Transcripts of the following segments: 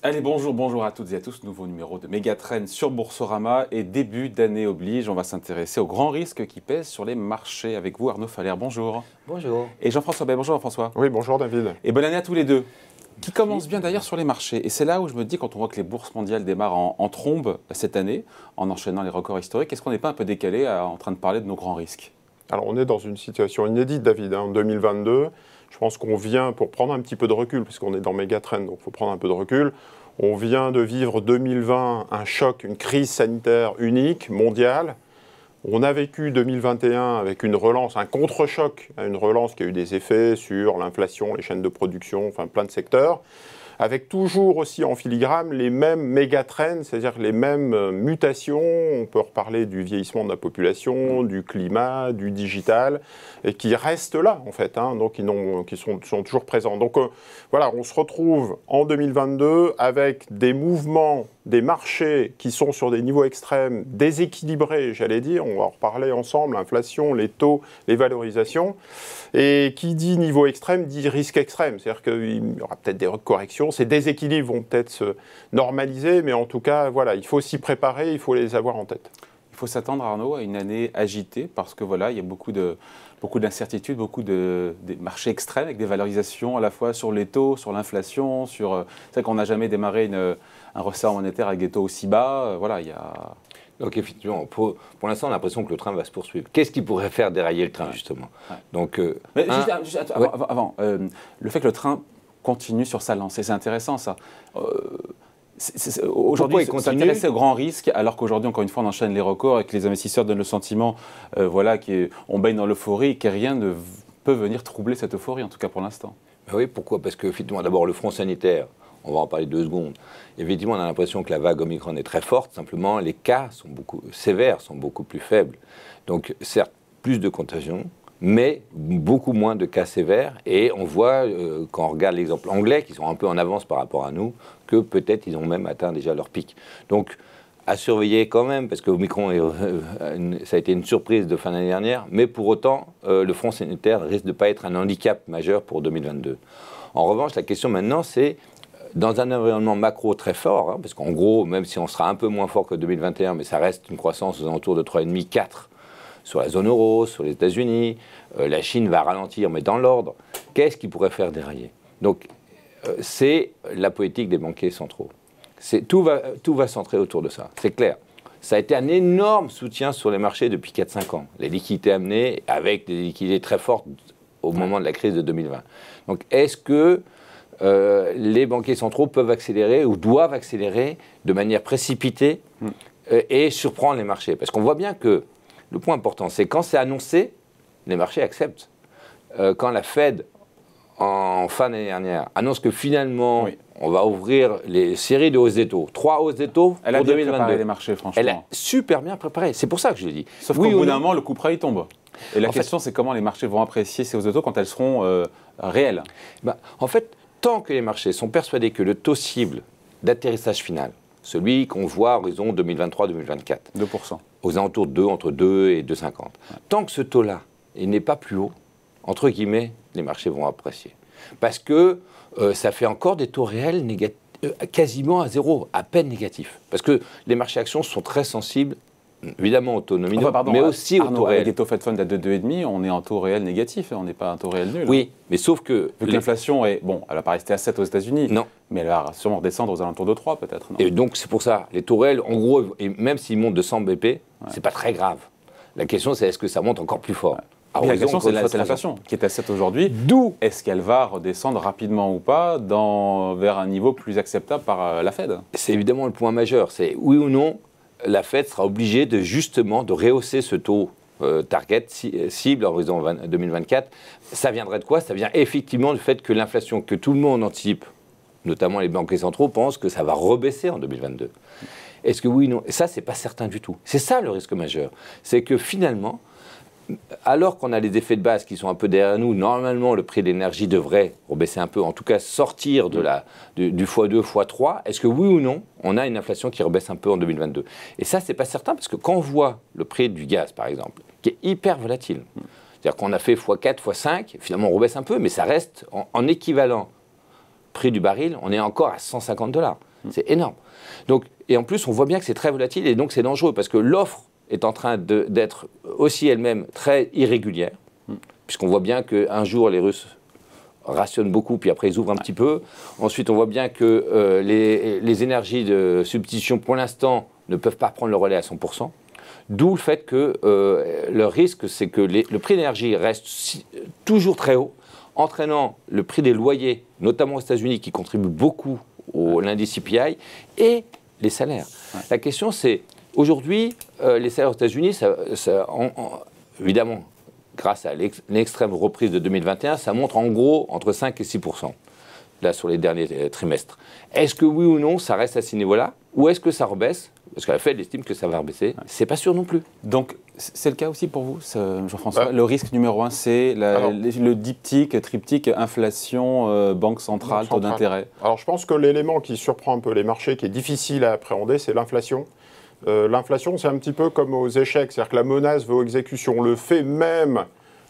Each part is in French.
Allez, bonjour à toutes et à tous, nouveau numéro de Megatrend sur Boursorama et début d'année oblige, on va s'intéresser aux grands risques qui pèsent sur les marchés. Avec vous Arnaud Faller, bonjour. Bonjour. Et Jean-François Bay, bonjour Jean-François. Oui, bonjour David. Et bonne année à tous les deux. Qui commence bien d'ailleurs sur les marchés. Et c'est là où je me dis, quand on voit que les bourses mondiales démarrent en trombe cette année, en enchaînant les records historiques, est-ce qu'on n'est pas un peu décalé en train de parler de nos grands risques? Alors on est dans une situation inédite David, en 2022. Je pense qu'on vient, pour prendre un petit peu de recul, puisqu'on est dans Megatrend, donc il faut prendre un peu de recul, on vient de vivre 2020 un choc, une crise sanitaire unique, mondiale. On a vécu 2021 avec une relance, un contre-choc, une relance qui a eu des effets sur l'inflation, les chaînes de production, enfin plein de secteurs, avec toujours aussi en filigrane les mêmes méga-trends, c'est-à-dire les mêmes mutations. On peut reparler du vieillissement de la population, du climat, du digital, et qui restent là en fait, donc qui sont toujours présents. Donc voilà, on se retrouve en 2022 avec des mouvements, des marchés qui sont sur des niveaux extrêmes, déséquilibrés, j'allais dire, on va en reparler ensemble, l'inflation, les taux, les valorisations. Et qui dit niveau extrême dit risque extrême, c'est-à-dire qu'il y aura peut-être des corrections, ces déséquilibres vont peut-être se normaliser, mais en tout cas, voilà, il faut s'y préparer, il faut les avoir en tête. Il faut s'attendre, Arnaud, à une année agitée, parce que voilà, il y a beaucoup d'incertitudes, beaucoup de marchés extrêmes, avec des valorisations à la fois sur les taux, sur l'inflation, sur... C'est vrai qu'on n'a jamais démarré un resserre monétaire avec des taux aussi bas, voilà, il y a... Donc effectivement, pour l'instant, on a l'impression que le train va se poursuivre. Qu'est-ce qui pourrait faire dérailler le train, justement? Donc, mais avant, le fait que le train continue sur sa lancée, c'est intéressant, ça. Aujourd'hui, s'intéresser aux grands risques, alors qu'aujourd'hui, encore une fois, on enchaîne les records et que les investisseurs donnent le sentiment qu'on baigne dans l'euphorie et que rien ne peut venir troubler cette euphorie, en tout cas pour l'instant. Oui, pourquoi? Parce que, effectivement, d'abord, le front sanitaire, on va en parler 2 secondes. Effectivement, on a l'impression que la vague Omicron est très forte. Simplement, les cas sévères sont beaucoup plus faibles. Donc, certes, plus de contagion, mais beaucoup moins de cas sévères. Et on voit, quand on regarde l'exemple anglais, qui sont un peu en avance par rapport à nous, que peut-être ils ont même atteint déjà leur pic. Donc, à surveiller quand même, parce que Omicron, ça a été une surprise de fin d'année dernière. Mais pour autant, le front sanitaire risque de ne pas être un handicap majeur pour 2022. En revanche, la question maintenant, c'est... Dans un environnement macro très fort, parce qu'en gros, même si on sera un peu moins fort que 2021, mais ça reste une croissance aux alentours de 3,5-4 sur la zone euro, sur les États-Unis, la Chine va ralentir, mais dans l'ordre, qu'est-ce qui pourrait faire dérailler? Donc, c'est la politique des banquiers centraux. Tout va centrer autour de ça, c'est clair. Ça a été un énorme soutien sur les marchés depuis 4-5 ans. Les liquidités amenées, avec des liquidités très fortes au moment de la crise de 2020. Donc, est-ce que les banquiers centraux peuvent accélérer ou doivent accélérer de manière précipitée et surprendre les marchés? Parce qu'on voit bien que le point important, c'est quand c'est annoncé, les marchés acceptent. Quand la Fed, en fin d'année dernière, annonce que finalement, on va ouvrir les séries de hausses des taux, 3 hausses des taux pour 2022. Elle a bien préparé les marchés, franchement. Elle a super bien préparé, c'est pour ça que je l'ai dit. Sauf qu'au bout d'un moment, le coup près, il tombe. Et la question, c'est comment les marchés vont apprécier ces hausses de taux quand elles seront réelles. En fait, tant que les marchés sont persuadés que le taux cible d'atterrissage final, celui qu'on voit à horizon 2023-2024, 2%, aux alentours de 2, entre 2 et 2,50, tant que ce taux-là n'est pas plus haut, entre guillemets, les marchés vont apprécier. Parce que ça fait encore des taux réels quasiment à zéro, à peine négatifs. Parce que les marchés actions sont très sensibles, évidemment au taux nominal, mais aussi au taux réel. Avec des taux Fed Fund à 2,5, on est en taux réel négatif, on n'est pas un taux réel nul. Oui, mais sauf que... Vu que l'inflation est... Bon, elle va pas rester à 7 aux États-Unis. Non. Mais elle va sûrement redescendre aux alentours de 3, peut-être. Et donc, c'est pour ça, les taux réels, en gros, et même s'ils montent de 100 BP, c'est pas très grave. La question, c'est est-ce que ça monte encore plus fort? La question, c'est l'inflation qui est à 7 aujourd'hui. D'où est-ce qu'elle va redescendre rapidement ou pas vers un niveau plus acceptable par la Fed? C'est évidemment le point majeur. C'est oui ou non, la Fed sera obligée de justement de rehausser ce taux target cible en horizon 2024. Ça viendrait de quoi? Ça vient effectivement du fait que l'inflation que tout le monde anticipe, notamment les banquiers centraux, pensent que ça va rebaisser en 2022. Est-ce que oui ou non? Et ça, c'est pas certain du tout. C'est ça le risque majeur. C'est que finalement, alors qu'on a les effets de base qui sont un peu derrière nous, normalement le prix de l'énergie devrait rebaisser un peu, en tout cas sortir du x2, x3. Est-ce que oui ou non, on a une inflation qui rebaisse un peu en 2022? Et ça, c'est pas certain, parce que quand on voit le prix du gaz, par exemple, qui est hyper volatile, C'est-à-dire qu'on a fait x4, x5, finalement on rebaisse un peu, mais ça reste en équivalent prix du baril, on est encore à $150. C'est énorme. Donc, et en plus, on voit bien que c'est très volatile et donc c'est dangereux parce que l'offre est en train d'être aussi elle-même très irrégulière, puisqu'on voit bien qu'un jour les Russes rationnent beaucoup, puis après ils ouvrent un petit peu. Ensuite, on voit bien que les énergies de substitution, pour l'instant, ne peuvent pas prendre le relais à 100%. D'où le fait que le risque, c'est que le prix de l'énergie reste toujours très haut, entraînant le prix des loyers, notamment aux États-Unis, qui contribuent beaucoup à l'indice CPI, et les salaires. Ouais. La question, c'est, aujourd'hui, les salaires aux États-Unis, évidemment, grâce à l'extrême reprise de 2021, ça monte en gros entre 5 et 6%, là, sur les derniers trimestres. Est-ce que oui ou non, ça reste à ce niveau-là, ou est-ce que ça rebaisse? Parce que la Fed estime que ça va rebaisser. Ouais. C'est pas sûr non plus. Donc, c'est le cas aussi pour vous, Jean-François. Le risque numéro 1, c'est le diptyque, triptyque, inflation, banque centrale, taux d'intérêt. Alors, je pense que l'élément qui surprend un peu les marchés, qui est difficile à appréhender, c'est l'inflation. L'inflation, c'est un petit peu comme aux échecs, c'est-à-dire que la menace va aux exécutions. Le fait même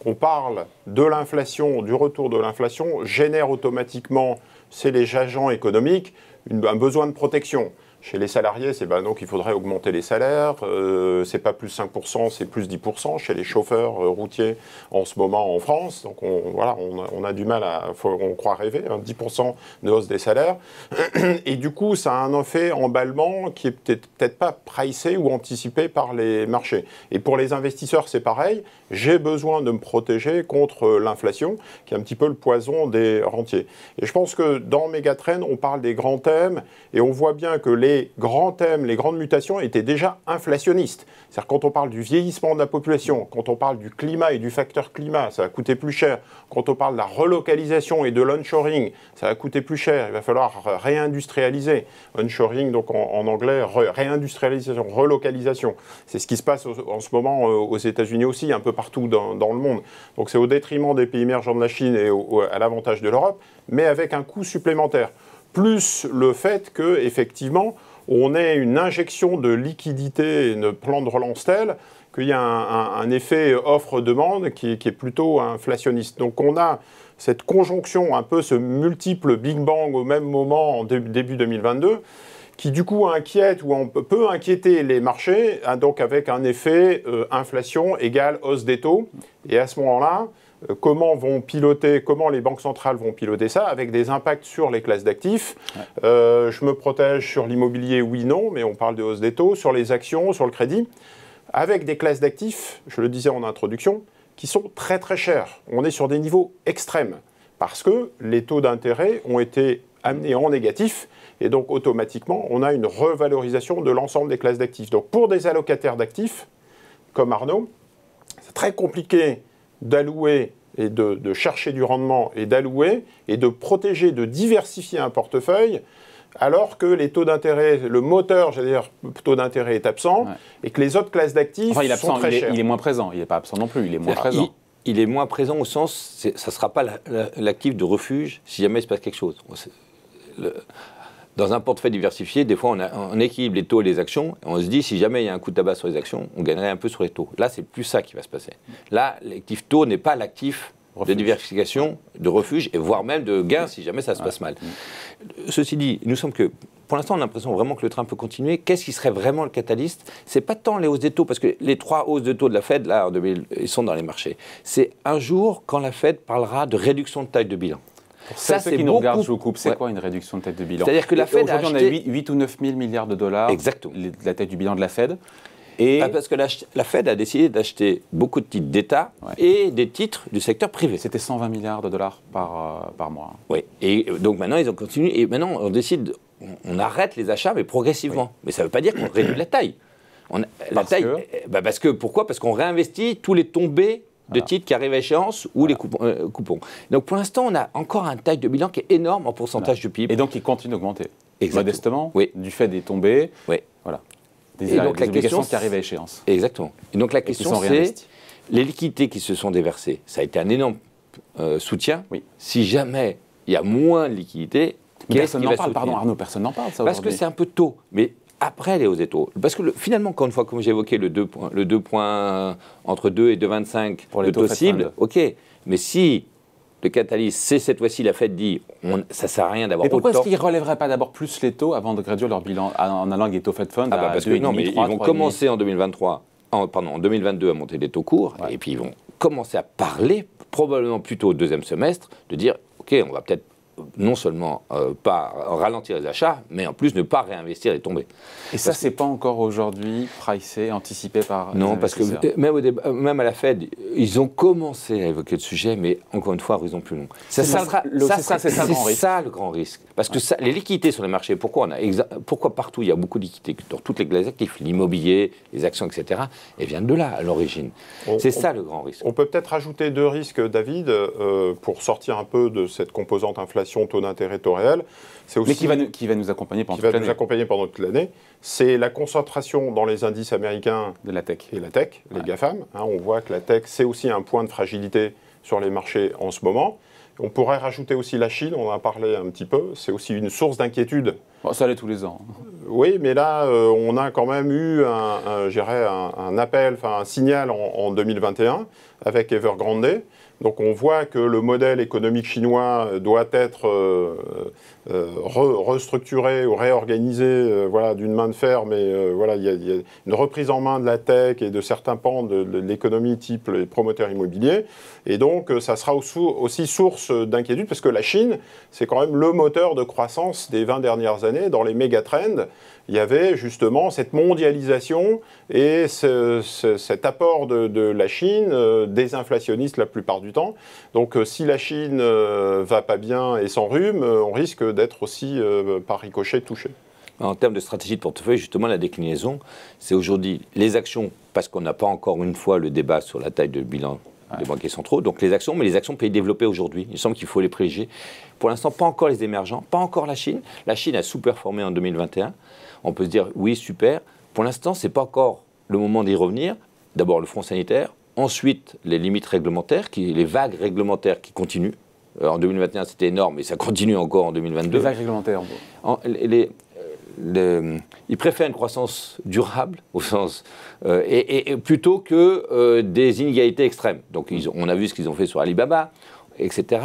qu'on parle de l'inflation, du retour de l'inflation, génère automatiquement, c'est les agents économiques, un besoin de protection. Chez les salariés, c'est donc il faudrait augmenter les salaires. C'est pas plus 5%, c'est plus 10%. Chez les chauffeurs routiers, en ce moment en France, donc on a du mal on croit rêver, 10% de hausse des salaires. Et du coup, ça a un effet emballement qui est peut-être pas pricé ou anticipé par les marchés. Et pour les investisseurs, c'est pareil. J'ai besoin de me protéger contre l'inflation, qui est un petit peu le poison des rentiers. Et je pense que dans Megatrend, on parle des grands thèmes et on voit bien que les grands thèmes, les grandes mutations étaient déjà inflationnistes. C'est-à-dire quand on parle du vieillissement de la population, quand on parle du climat et du facteur climat, ça va coûter plus cher. Quand on parle de la relocalisation et de l'onshoring, ça va coûter plus cher. Il va falloir réindustrialiser. Onshoring, donc en anglais, réindustrialisation, relocalisation. C'est ce qui se passe en ce moment aux États-Unis aussi, un peu partout dans le monde. Donc c'est au détriment des pays émergents de la Chine et à l'avantage de l'Europe, mais avec un coût supplémentaire. Plus le fait qu'effectivement, on ait une injection de liquidité et un plan de relance tel qu'il y a un effet offre-demande qui est plutôt inflationniste. Donc on a cette conjonction, un peu ce multiple Big Bang au même moment en début 2022, qui du coup inquiète ou peut inquiéter les marchés, donc avec un effet inflation égale hausse des taux. Et à ce moment-là, comment les banques centrales vont piloter ça, avec des impacts sur les classes d'actifs. Je me protège sur l'immobilier, oui, non, mais on parle de hausse des taux, sur les actions, sur le crédit, avec des classes d'actifs, je le disais en introduction, qui sont très très chères. On est sur des niveaux extrêmes, parce que les taux d'intérêt ont été amenés en négatif, et donc automatiquement, on a une revalorisation de l'ensemble des classes d'actifs. Donc pour des allocataires d'actifs, comme Arnaud, c'est très compliqué d'allouer et de chercher du rendement et d'allouer et de protéger, de diversifier un portefeuille alors que les taux d'intérêt, le moteur, j'allais dire, taux d'intérêt est absent et que les autres classes d'actifs sont très chères. Il est moins présent, il n'est pas absent non plus, il est moins présent. Il est moins présent au sens, ça ne sera pas l'actif de refuge si jamais il se passe quelque chose. Dans un portefeuille diversifié, des fois, on équilibre les taux et les actions. Et on se dit, si jamais il y a un coup de tabac sur les actions, on gagnerait un peu sur les taux. Là, c'est plus ça qui va se passer. Là, l'actif taux n'est pas l'actif de diversification, de refuge, et voire même de gain si jamais ça se passe mal. Ceci dit, nous sommes que, pour l'instant, on a l'impression vraiment que le train peut continuer. Qu'est-ce qui serait vraiment le catalyste? C'est pas tant les hausses des taux, parce que les 3 hausses de taux de la Fed, là, ils sont dans les marchés. C'est un jour quand la Fed parlera de réduction de taille de bilan. Ça, c'est qui nous regardent, je vous coupe. C'est quoi une réduction de taille de bilan? C'est-à-dire que la Fed aujourd'hui, on a 8 ou 9 000 milliards de dollars. Exactement. La taille du bilan de la Fed. Et parce que la Fed a décidé d'acheter beaucoup de titres d'État et des titres du secteur privé. C'était 120 milliards de dollars par mois. Oui. Et donc maintenant, ils ont continué. Et maintenant, on décide, on arrête les achats, mais progressivement. Oui. Mais ça ne veut pas dire qu'on réduit la taille. Pourquoi? Parce qu'on réinvestit tous les tombés de titres qui arrivent à échéance ou les coupons. Donc pour l'instant, on a encore une taille de bilan qui est énorme en pourcentage du PIB. Et donc il continue d'augmenter. Modestement. Du fait des tombées. Oui. Voilà. Des obligations qui arrivent à échéance. Exactement. Et donc la question, c'est les liquidités qui se sont déversées. Ça a été un énorme soutien. Oui. Si jamais il y a moins de liquidités, personne n'en parle. Pardon Arnaud, personne n'en parle. Parce que c'est un peu tôt. Mais après les hausses des taux. Parce que finalement, encore une fois, comme j'ai évoqué, le 2 points entre 2 et 2,25 pour les taux cibles, ok, mais si le catalyse, c'est cette fois-ci la Fed dit, ça ne sert à rien d'avoir autant... Mais pourquoi est-ce qu'ils ne relèveraient pas d'abord plus les taux avant de réduire leur bilan en allant avec des taux Fed Fund à parce que non, mais 3, ils vont commencer en 2022 à monter les taux courts, et puis ils vont commencer à parler, probablement plutôt au deuxième semestre, de dire, ok, on va peut-être non seulement pas ralentir les achats, mais en plus ne pas réinvestir et tomber. Et ça, c'est pas encore aujourd'hui pricé, anticipé par non, parce que même à la Fed, ils ont commencé à évoquer le sujet, mais encore une fois, à horizon plus long. C'est ça le grand risque. Parce que les liquidités sur les marchés, pourquoi partout il y a beaucoup de liquidités dans toutes les classes actifs, l'immobilier, les actions, etc., elles viennent de là, à l'origine. C'est ça le grand risque. On peut peut-être ajouter 2 risques, David, pour sortir un peu de cette composante inflation, taux d'intérêt, taux réel. C'est aussi, mais qui va nous accompagner pendant toute l'année. Qui va nous accompagner pendant toute l'année. C'est la concentration dans les indices américains de la tech. Et la tech, les GAFAM. On voit que la tech, c'est aussi un point de fragilité sur les marchés en ce moment. On pourrait rajouter aussi la Chine, on en a parlé un petit peu. C'est aussi une source d'inquiétude. Bon, ça l'est tous les ans. Oui, mais là, on a quand même eu un appel, un signal en 2021 avec Evergrande. Donc on voit que le modèle économique chinois doit être restructuré ou réorganisé d'une main de fer, mais il y a une reprise en main de la tech et de certains pans de l'économie type les promoteurs immobiliers. Et donc ça sera aussi source d'inquiétude parce que la Chine, c'est quand même le moteur de croissance des 20 dernières années. Dans les méga-trends, il y avait justement cette mondialisation et cet apport de la Chine, désinflationniste la plupart du temps. Donc si la Chine va pas bien et s'enrhume, on risque d'être aussi par ricochet touché. En termes de stratégie de portefeuille, justement, la déclinaison, c'est aujourd'hui les actions, parce qu'on n'a pas encore une fois le débat sur la taille de bilan des banquiers centraux, donc les actions, mais les actions pays développés aujourd'hui, il semble qu'il faut les privilégier. Pour l'instant, pas encore les émergents, pas encore la Chine. La Chine a sous-performé en 2021. On peut se dire, oui, super. Pour l'instant, ce n'est pas encore le moment d'y revenir. D'abord, le front sanitaire. Ensuite, les limites réglementaires, les vagues réglementaires qui continuent. En 2021, c'était énorme, mais ça continue encore en 2022. Les vagues réglementaires, en gros. Ils préfèrent une croissance durable, au sens, et plutôt que des inégalités extrêmes. Donc, on a vu ce qu'ils ont fait sur Alibaba, etc.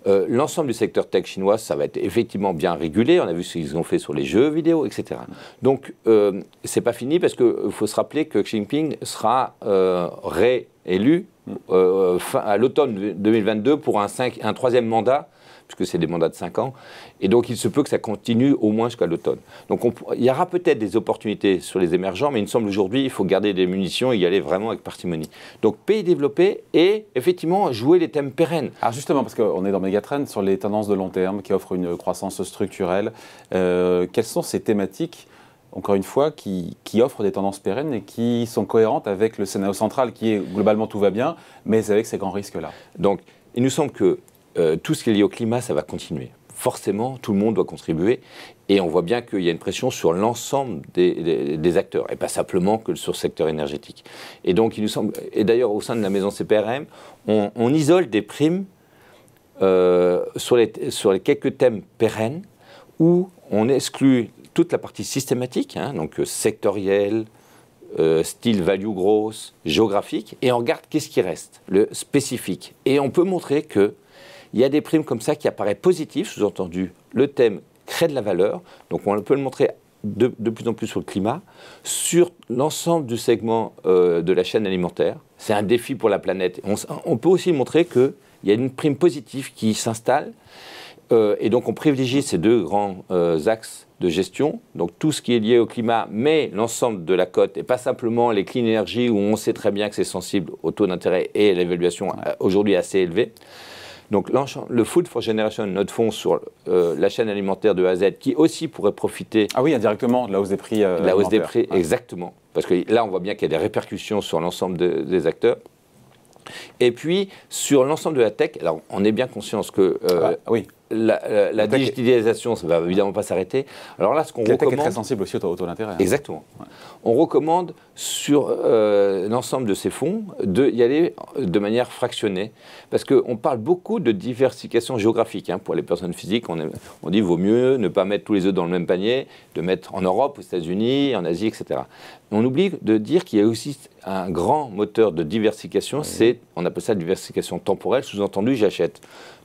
L'ensemble du secteur tech chinois, ça va être effectivement bien régulé. On a vu ce qu'ils ont fait sur les jeux vidéo, etc. Donc, c'est pas fini parce qu'il faut se rappeler que Xi Jinping sera réélu à l'automne 2022 pour un 3e mandat, puisque c'est des mandats de 5 ans. Et donc, il se peut que ça continue au moins jusqu'à l'automne. Donc, il y aura peut-être des opportunités sur les émergents, mais il me semble aujourd'hui, il faut garder des munitions et y aller vraiment avec parcimonie. Donc, pays développés et, effectivement, jouer les thèmes pérennes. Alors, justement, parce qu'on est dans Megatrend, sur les tendances de long terme qui offrent une croissance structurelle, quelles sont ces thématiques, encore une fois, qui offrent des tendances pérennes et qui sont cohérentes avec le scénario central qui est, globalement, tout va bien, mais avec ces grands risques-là? Donc, il nous semble que tout ce qui est lié au climat, ça va continuer. Forcément, tout le monde doit contribuer. Et on voit bien qu'il y a une pression sur l'ensemble des acteurs, et pas simplement que sur le secteur énergétique. Et donc, il nous semble, et d'ailleurs, au sein de la maison CPRM, on isole des primes sur les quelques thèmes pérennes où on exclut toute la partie systématique, donc sectorielle, style value growth, géographique, et on regarde qu'est-ce qui reste, le spécifique. Et on peut montrer que il y a des primes comme ça qui apparaissent positives, sous-entendu, le thème crée de la valeur, donc on peut le montrer de plus en plus sur le climat, sur l'ensemble du segment de la chaîne alimentaire. C'est un défi pour la planète. On peut aussi montrer qu'il y a une prime positive qui s'installe, et donc on privilégie ces 2 grands axes de gestion, donc tout ce qui est lié au climat, mais l'ensemble de la cote, et pas simplement les clean energy où on sait très bien que c'est sensible au taux d'intérêt et à l'évaluation aujourd'hui assez élevée. Donc le Food for Generation, notre fonds sur la chaîne alimentaire de A à Z, qui aussi pourrait profiter... Ah oui, indirectement, de la hausse des prix la hausse des prix, exactement. Parce que là, on voit bien qu'il y a des répercussions sur l'ensemble des acteurs. Et puis, sur l'ensemble de la tech, alors on est bien conscient que la digitalisation, ça ne va évidemment pas s'arrêter. Alors là, ce qu'on recommande... La tech est très sensible aussi au taux d'intérêt. Exactement. Ouais. On recommande sur l'ensemble de ces fonds d'y aller de manière fractionnée, parce qu'on parle beaucoup de diversification géographique. Hein, pour les personnes physiques, on dit qu'il vaut mieux ne pas mettre tous les œufs dans le même panier, de mettre en Europe, aux États-Unis, en Asie, etc. On oublie de dire qu'il y a aussi un grand moteur de diversification, on appelle ça la diversification temporelle, sous-entendu, j'achète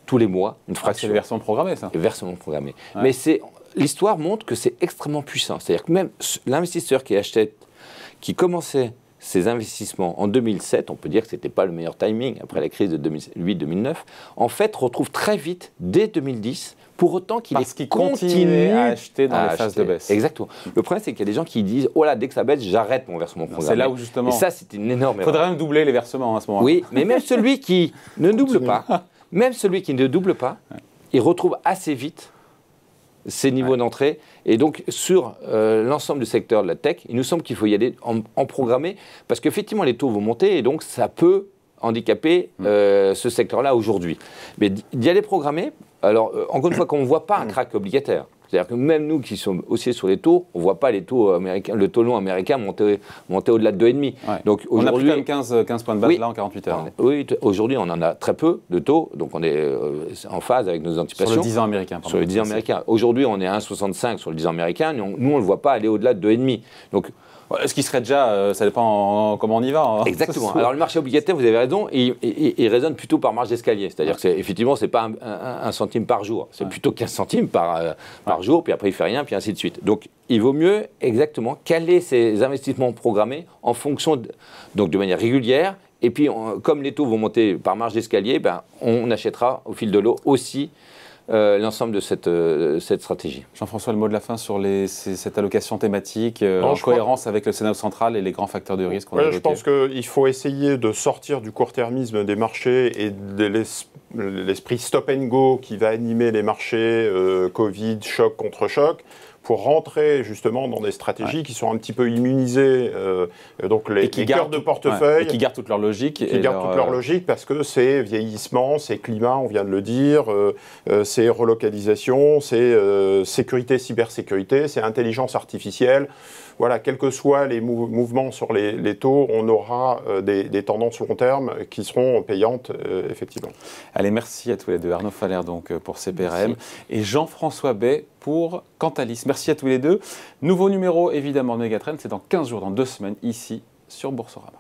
tous les mois une fraction. C'est le versement programmé, ça. Le versement programmé. Ouais. Mais l'histoire montre que c'est extrêmement puissant. C'est-à-dire que même l'investisseur qui commençait ses investissements en 2007, on peut dire que ce n'était pas le meilleur timing après la crise de 2008-2009, en fait retrouve très vite, dès 2010, pour autant qu'il continue à acheter dans les phases de baisse. Exactement. Le problème, c'est qu'il y a des gens qui disent « Oh là, dès que ça baisse, j'arrête mon versement programmé. » C'est là où justement... Et ça, c'est une énorme erreur. Il faudrait même doubler les versements à ce moment-là. Oui, mais même celui qui ne double pas, il retrouve assez vite ces niveaux d'entrée. Et donc, sur l'ensemble du secteur de la tech, il nous semble qu'il faut y aller en programmé, parce qu'effectivement, les taux vont monter, et donc ça peut handicaper ce secteur-là aujourd'hui. Mais d'y aller programmé, alors, encore une fois, qu'on ne voit pas un crack obligataire. C'est-à-dire que même nous qui sommes aussi sur les taux, on ne voit pas les taux américains, le taux long américain monter au-delà de 2,5. Ouais. Donc on a pris quand même 15 points de base là en 48 heures. Oui, aujourd'hui on en a très peu de taux, donc on est en phase avec nos anticipations. Sur le 10 ans américain. Pardon. Sur le 10 ans américain. Aujourd'hui on est à 1,65 sur le 10 ans américain, nous on ne le voit pas aller au-delà de 2,5. Donc, ce qui serait déjà, ça dépend comment on y va. Hein. Exactement. Alors le marché obligataire, vous avez raison, il raisonne plutôt par marge d'escalier. C'est-à-dire que effectivement, ce n'est pas un centime par jour, c'est plutôt 15 centimes par jour, puis après il ne fait rien, puis ainsi de suite. Donc il vaut mieux exactement caler ces investissements programmés en fonction, donc de manière régulière, et puis comme les taux vont monter par marge d'escalier, on achètera au fil de l'eau aussi l'ensemble de cette stratégie. Jean-François, le mot de la fin sur cette allocation thématique en cohérence avec le scénario central et les grands facteurs de risque qu'on a évoqués. Je pense qu'il faut essayer de sortir du court-termisme des marchés et de l'esprit stop and go qui va animer les marchés, Covid, choc contre choc, pour rentrer justement dans des stratégies qui sont un petit peu immunisées, donc les cœurs de portefeuille. Et qui gardent toute leur logique. Qui gardent toute leur logique parce que c'est vieillissement, c'est climat, on vient de le dire, c'est relocalisation, c'est sécurité, cybersécurité, c'est intelligence artificielle. Voilà, quels que soient les mouvements sur les taux, on aura des tendances long terme qui seront payantes, effectivement. Allez, merci à tous les deux. Arnaud Faller donc, pour CPRM et Jean-François Bay pour Cantalis. Merci à tous les deux. Nouveau numéro, évidemment, de Megatrend, c'est dans 15 jours, dans 2 semaines, ici, sur Boursorama.